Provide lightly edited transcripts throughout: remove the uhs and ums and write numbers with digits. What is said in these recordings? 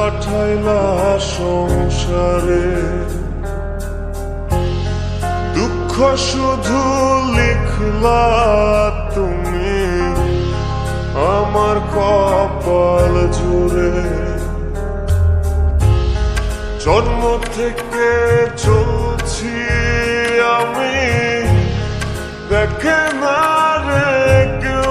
পাঠাইলা সংসারে, দুঃখ শুধু লিখলা তুমি আমার কপাল জুড়ে। জন্ম থেকে চলছি আমি, দেখে না রে কেউ,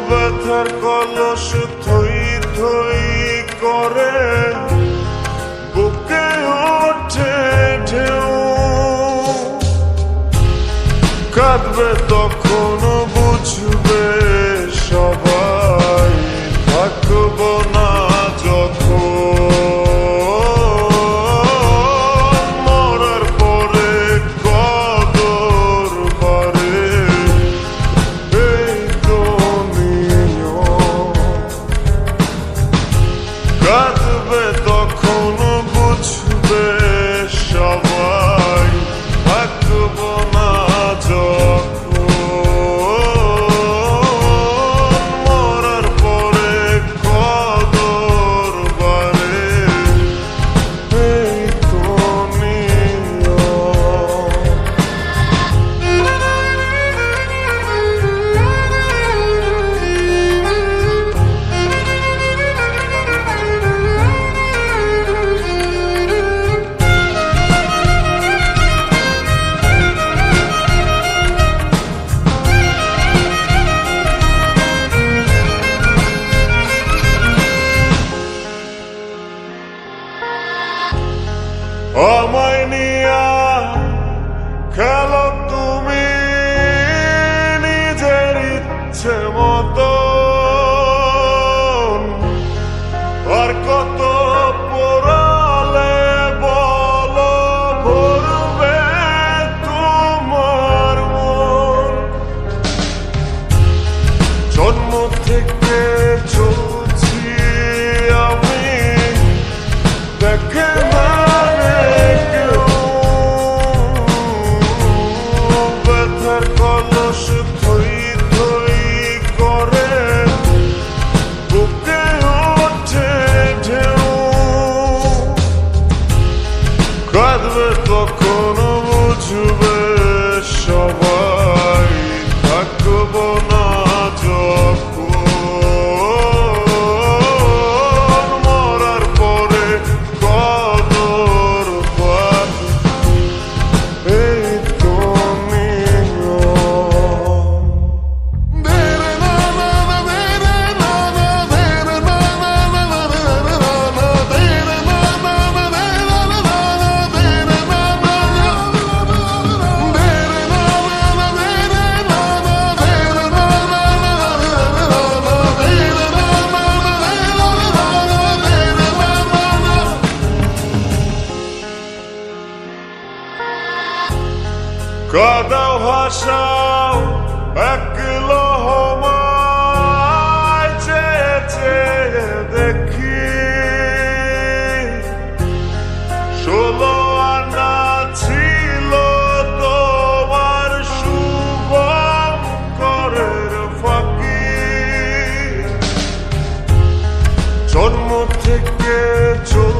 ব্যথার কলস থই থই করে বুকে ওঠে ঢেউ। কাঁদবে তখন বুঝবে সবাই, থাকবো না কাঁদবে তখন বুঝবে সবাই, থাকবো না যখন মরার পরে কদর বাড়ে এই তো আমায় নিয়া খেলো তুমি নিজের ইচ্ছে মতো, আর কত পোড়ালে বলো ভরবে তোমার মন। জন্ম থেকে চলছি আমি, দেখে না কলস থই থই করে বুকে ওঠে ঢেউ। কাঁদবে তখন বুঝবে সবাই, থাকবো না যখন মরার পরে কদর বাড়বে এই তো কাদাও হাসাও এক লহমায় চেয়ে চেয়ে দেখি, 16 আনা ছিল তোমার শুভম করের ফাঁকি। জন্ম থেকে চল